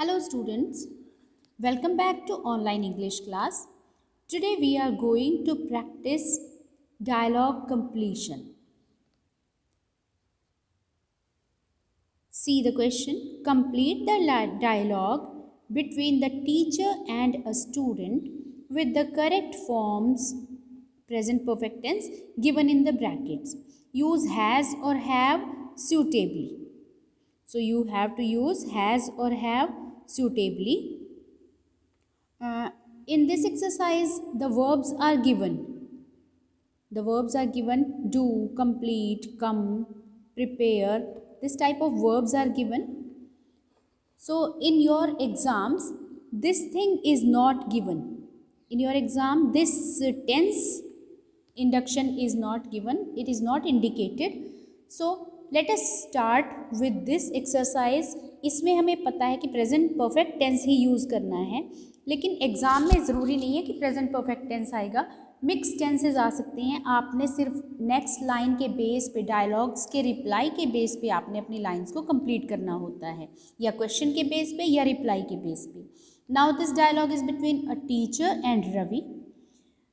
Hello students, welcome back to online English class. Today we are going to practice dialogue completion. See the question. Complete the dialogue between the teacher and a student with the correct forms present perfect tense given in the brackets. Use has or have suitably. So you have to use has or have suitably. In this exercise, the verbs are given. The verbs are given: do, complete, come, prepare. This type of verbs are given. So in your exams, this thing is not given. In your exam, this tense induction is not given. It is not indicated. So let us start with this exercise. इसमें हमें पता है कि present perfect tense ही use करना है, लेकिन exam में ज़रूरी नहीं है कि प्रेजेंट परफेक्ट टेंस आएगा. मिक्स टेंसेज आ सकते हैं. आपने सिर्फ नेक्स्ट लाइन के बेस पे, डायलॉग्स के रिप्लाई के बेस पे आपने अपनी लाइंस को कंप्लीट करना होता है, या क्वेश्चन के बेस पे या रिप्लाई के बेस पे. Now this dialogue is between a teacher and Ravi.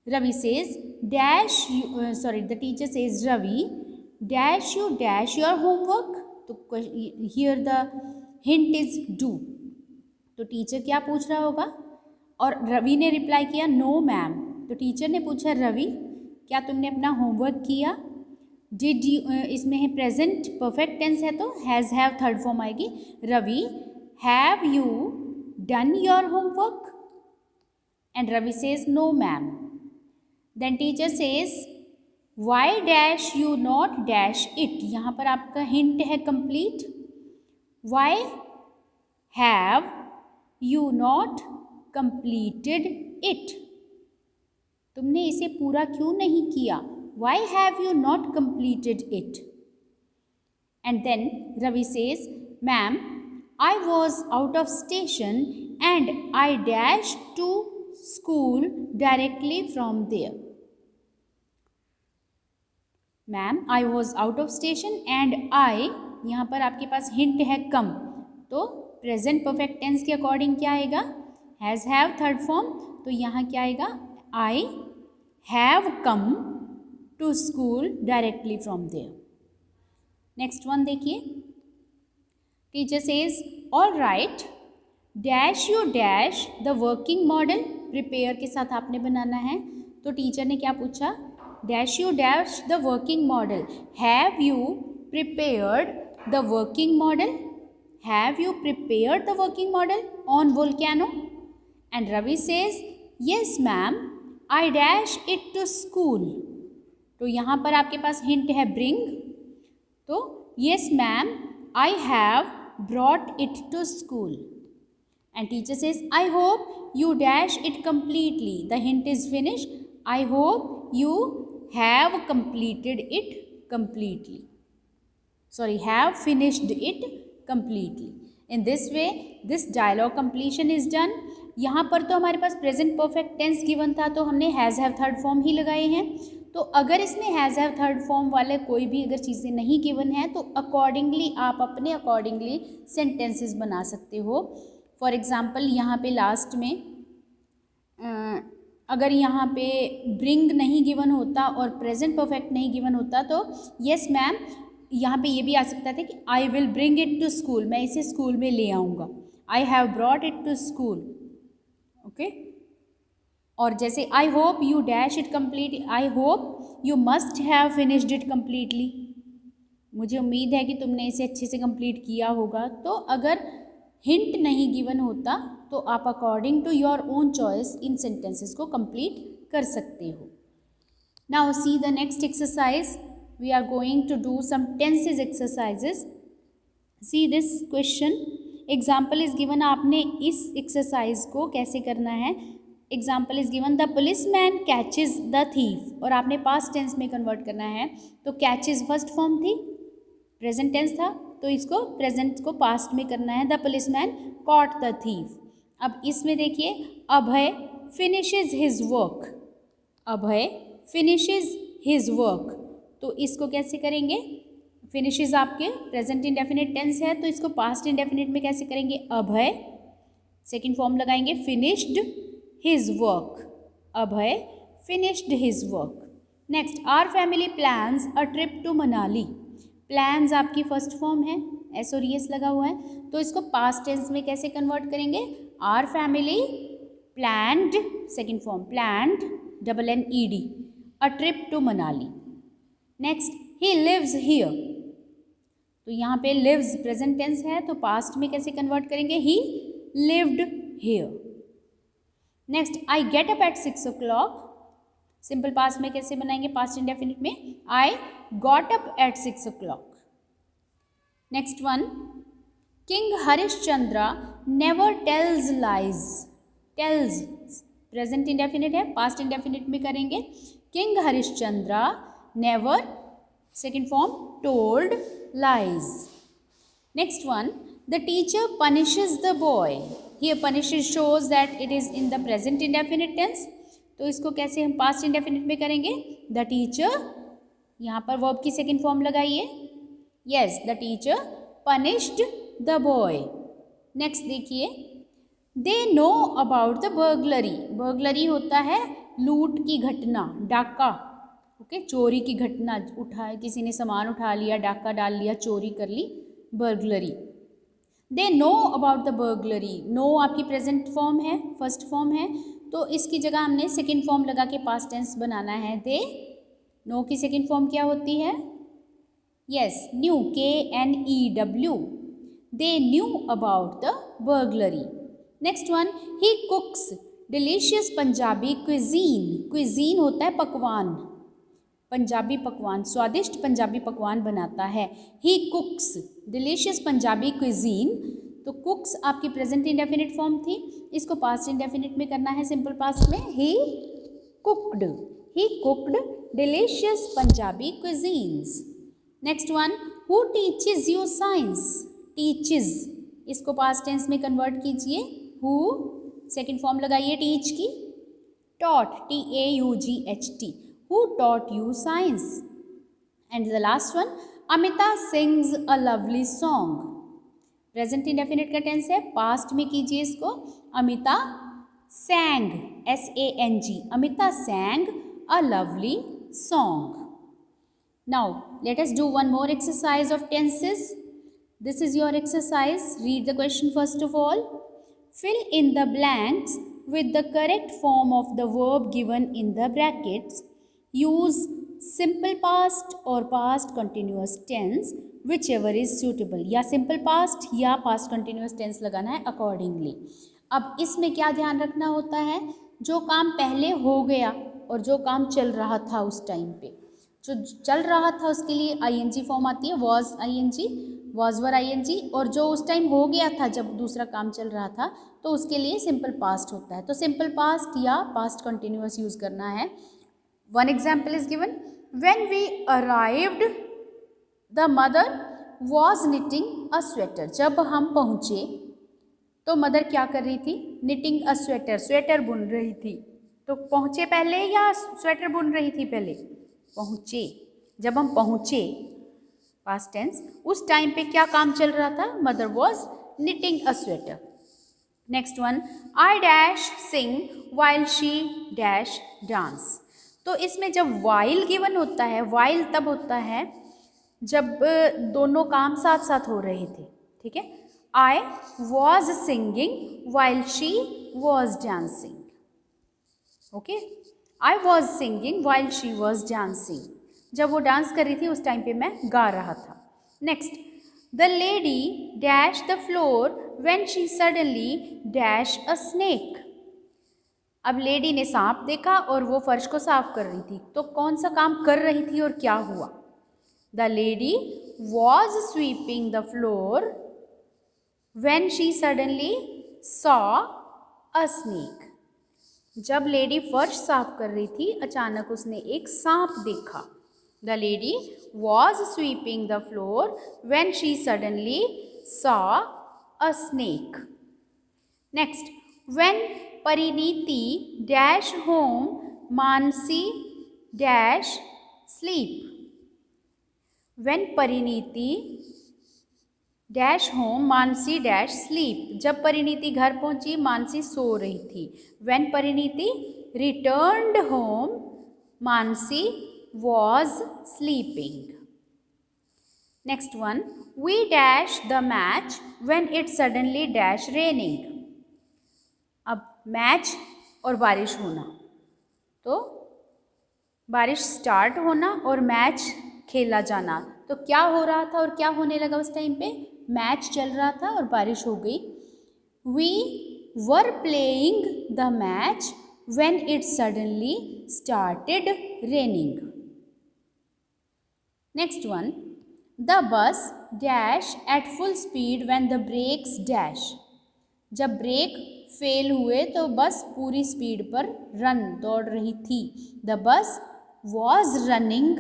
Ravi says, the teacher says, Ravi, dash you dash your homework. तो here the hint is do. तो टीचर क्या पूछ रहा होगा, और रवि ने रिप्लाई किया नो मैम. तो टीचर ने पूछा रवि, क्या तुमने अपना होमवर्क किया. डिड यू, इसमें है प्रेजेंट परफेक्ट टेंस है तो हैज़ हैव थर्ड फॉर्म आएगी. Ravi, have you done your homework. And Ravi says no ma'am. Then teacher says, why dash you not dash it. यहाँ पर आपका हिंट है complete. Why have you not completed it. तुमने इसे पूरा क्यों नहीं किया. Why have you not completed it. And then Ravi says, ma'am, I was out of station and I dash to school directly from there. Ma'am, I was out of station and आई, यहाँ पर आपके पास हिंट है कम. तो present perfect tense के according क्या आएगा, has have third form. तो यहाँ क्या आएगा, I have come to school directly from there. Next one देखिए. Teacher says, all right, dash you dash the working model. Prepare के साथ आपने बनाना है. तो टीचर ने क्या पूछा, dash you dash the working model. Have you prepared the working model. Have you prepared the working model on volcano. And Ravi says, yes ma'am, I dash it to school. तो यहाँ पर आपके पास हिंट है bring. तो yes ma'am, I have brought it to school. And teacher says, I hope you dash it completely. The hint is finish. I hope you have completed it completely. Sorry, have finished it completely. In this way, this dialogue completion is done. यहाँ पर तो हमारे पास present perfect tense given था, तो हमने has have third form ही लगाए हैं. तो अगर इसमें हैज़ हैव थर्ड फॉर्म वाले कोई भी अगर चीज़ें नहीं गिवन हैं, तो अकॉर्डिंगली आप अपने अकॉर्डिंगली सेंटेंसेस बना सकते हो. फॉर एग्ज़ाम्पल, यहाँ पे लास्ट में अगर यहाँ पे ब्रिंग नहीं गिवन होता और प्रेजेंट परफेक्ट नहीं गिवन होता, तो यस मैम, यहाँ पे ये भी आ सकता था कि I will bring it to school. मैं इसे स्कूल में ले आऊँगा. I have brought it to school. Okay. और जैसे I hope you dash it complete, I hope you must have finished it completely. मुझे उम्मीद है कि तुमने इसे अच्छे से कंप्लीट किया होगा. तो अगर हिंट नहीं गिवन होता तो आप according to your own choice in sentences को कंप्लीट कर सकते हो. Now see the next exercise. We are going to do some tenses exercises. See this question. Example is given. आपने इस एक्सरसाइज को कैसे करना है. Example is given, the policeman catches the thief. और आपने पास्ट टेंस में कन्वर्ट करना है. तो कैचेज फर्स्ट फॉर्म थी, प्रेजेंट टेंस था, तो इसको प्रेजेंट को पास्ट में करना है. The policeman caught the thief. अब इसमें देखिए, अभय फिनिशेज हिज वर्क. अभय फिनिशेज हिज वर्क. तो इसको कैसे करेंगे, फिनिशेज आपके प्रेजेंट इंडेफिनिट टेंस है, तो इसको पास्ट इंडेफिनिट में कैसे करेंगे, अभय सेकेंड फॉर्म लगाएंगे finished his work, Abhay finished his work. Next, our family plans a trip to Manali. Plans आपकी फर्स्ट फॉर्म है, एस और एस लगा हुआ है, तो इसको पास्ट टेंस में कैसे कन्वर्ट करेंगे? Our family planned, second form planned, double N E D, a trip to Manali. Next, he lives here, तो यहाँ पे लिव्स प्रेजेंट टेंस है, तो पास्ट में कैसे कन्वर्ट करेंगे? He lived here. Next, I get up at 6 o'clock, simple past में कैसे बनाएंगे? पास्ट इंडेफिनिट में I got up at 6 o'clock। Next one, king Harishchandra never tells lies. Tells present indefinite है, पास्ट इंडेफिनिट में करेंगे king Harishchandra never, second form told lies. Next one, the teacher punishes the boy. Here punishes shows that it is in the present indefinite tense, तो इसको कैसे हम past indefinite में करेंगे? The teacher, यहाँ पर वर्ब की सेकेंड फॉर्म लगाइए, yes, the teacher punished the boy. Next देखिए, they know about the burglary. Burglary होता है लूट की घटना, डाका, ओके, चोरी की घटना, उठाए किसी ने सामान उठा लिया, डाका डाल लिया, चोरी कर ली, burglary. They know about the burglary, know आपकी प्रेजेंट फॉर्म है, फर्स्ट फॉर्म है, तो इसकी जगह हमने सेकेंड फॉर्म लगा के पास्ट टेंस बनाना है। दे नो की सेकेंड फॉर्म क्या होती है? Yes, new, KNEW, they knew about the burglary. Next one, he कुक्स delicious Punjabi cuisine. Cuisine होता है पकवान, पंजाबी पकवान, स्वादिष्ट पंजाबी पकवान बनाता है। ही कुक्स डिलीशियस पंजाबी क्विजीन, तो कुक्स आपकी प्रेजेंट इंडेफिनिट फॉर्म थी, इसको पास्ट इंडेफिनिट में करना है, सिंपल पास्ट में he cooked delicious Punjabi cuisines. Next one, who teaches you science. Teaches, इसको पास्ट टेंस में कन्वर्ट कीजिए, हु, सेकेंड फॉर्म लगाइए टीच की, taught, TAUGHT, who taught you science. And the last one, Amita sings a lovely song. Present indefinite का tense है, past में कीजिए इसको, Amita sang, SANG, Amita sang a lovely song. Now let us do one more exercise of tenses. This is your exercise, read the question first of all, fill in the blanks with the correct form of the verb given in the brackets. Use simple past or past continuous tense whichever is suitable, या simple past या past continuous tense लगाना है accordingly। अब इसमें क्या ध्यान रखना होता है? जो काम पहले हो गया और जो काम चल रहा था उस टाइम पे, जो चल रहा था उसके लिए ING फॉर्म आती है, was ING, was were ING, और जो उस टाइम हो गया था जब दूसरा काम चल रहा था तो उसके लिए सिंपल पास्ट होता है। तो सिंपल पास्ट या पास्ट कंटिन्यूअस यूज़ करना है। One example is given, when we arrived the mother was knitting a sweater. जब हम पहुँचे तो मदर क्या कर रही थी? निटिंग अ स्वेटर, स्वेटर बुन रही थी। तो पहुँचे पहले या स्वेटर बुन रही थी पहले? पहुँचे। जब हम पहुँचे, पास्ट टेंस, उस टाइम पे क्या काम चल रहा था? Mother was knitting a sweater. Next one, I dash sing while she dash dance. तो इसमें जब वाइल गिवन होता है, वाइल तब होता है जब दोनों काम साथ साथ हो रहे थे, ठीक है। I was singing while she was dancing, okay. I was singing while she was dancing, जब वो डांस कर रही थी उस टाइम पे मैं गा रहा था। Next, the lady dash the floor when she suddenly dash a snake। अब लेडी ने सांप देखा और वो फर्श को साफ कर रही थी, तो कौन सा काम कर रही थी और क्या हुआ? The lady was sweeping the floor when she suddenly saw a snake। जब लेडी फर्श साफ कर रही थी अचानक उसने एक सांप देखा। The lady was sweeping the floor when she suddenly saw a snake। Next, when Pariniti dash home, Mansi dash sleep। When Pariniti dash home Manasi dash sleep. जब परिणीति घर पहुंची मानसी सो रही थी। When Pariniti returned home Manasi was sleeping. Next one, we dash the match when it suddenly dash raining. अब match और बारिश होना, तो बारिश स्टार्ट होना और मैच खेला जाना, तो क्या हो रहा था और क्या होने लगा उस टाइम पे? मैच चल रहा था और बारिश हो गई। We were playing the match when it suddenly started raining. Next one, the bus dash at full speed when the brakes dash. जब ब्रेक फेल हुए तो बस पूरी स्पीड पर दौड़ रही थी। The bus was running,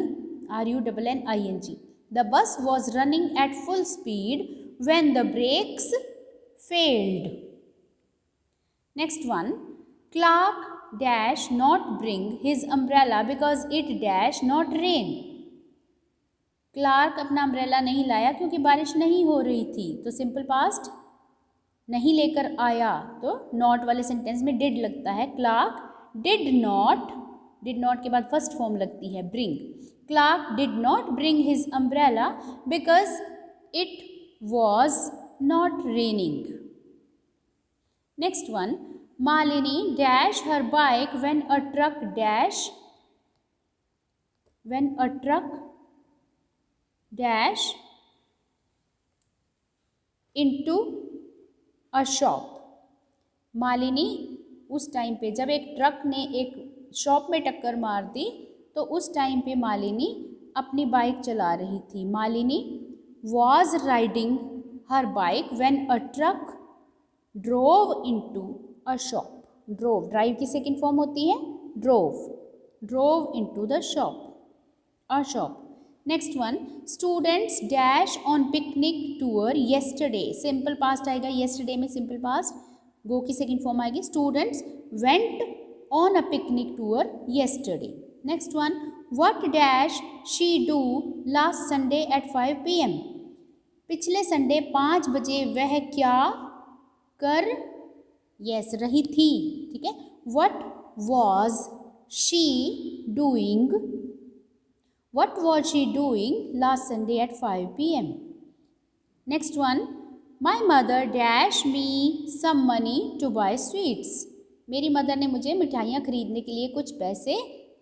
RUNNING, the bus was running at full speed when the brakes failed. Next one, Clark dash not bring his umbrella because it dash not rain. Clark अपना umbrella नहीं लाया क्योंकि बारिश नहीं हो रही थी। तो सिंपल पास्ट नहीं लेकर आया, तो नॉट वाले सेंटेंस में डिड लगता है। क्लार्क डिड नॉट के बाद फर्स्ट फॉर्म लगती है bring. Clark did not bring his umbrella because it was not raining. Next one, Malini dash her bike when a truck dash into a shop. Malini उस time पे जब एक ट्रक ने एक शॉप में टक्कर मार दी, तो उस टाइम पे मालिनी अपनी बाइक चला रही थी। Malini was riding her bike when a truck drove into a shop. Drove, drive की सेकंड फॉर्म होती है drove into the shop, a shop. Next one, students dash on picnic tour yesterday. Simple past आएगा yesterday में, simple past. Go की second form आएगी students went on a picnic tour yesterday. Next one, what dash she do last Sunday at 5 PM। पिछले Sunday 5 बजे वह क्या कर रही थी। ठीक है, what was she doing last Sunday at 5 PM? Next one, my mother dash me some money to buy sweets. मेरी मदर ने मुझे मिठाइयाँ खरीदने के लिए कुछ पैसे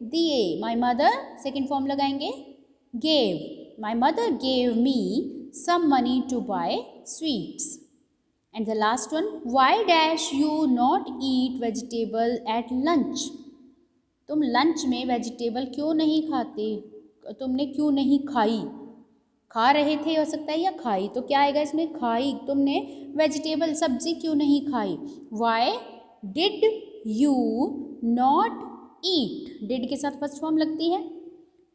दिए। My mother सेकेंड फॉर्म लगाएंगे gave. My mother gave me some money to buy sweets. And the last one, why dash you not eat vegetable at lunch? तुम लंच में वेजिटेबल क्यों नहीं खाते? तुमने क्यों नहीं खाई? खा रहे थे हो सकता है, या खाई, तो क्या आएगा इसमें? खाई। तुमने वेजिटेबल सब्जी क्यों नहीं खाई? Y did you not eat. Did के साथ फर्स्ट फॉर्म लगती है,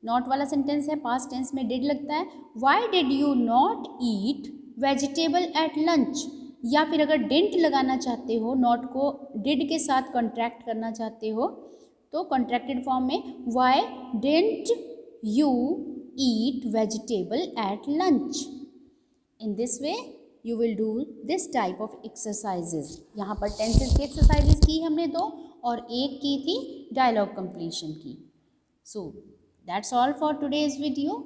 नॉट वाला सेंटेंस है, पास्ट टेंस में डिड लगता है। Why did you not eat vegetable at lunch. या फिर अगर डिडंट लगाना चाहते हो, नॉट को डिड के साथ कॉन्ट्रैक्ट करना चाहते हो, तो कॉन्ट्रैक्टेड फॉर्म में Y didn't you eat vegetable at lunch. In this way you will do this type of exercises. यहाँ पर टेंसेस की एक्सरसाइजेस की हमने 2 और एक की थी डायलॉग कंप्लीशन की. So that's all for today's video.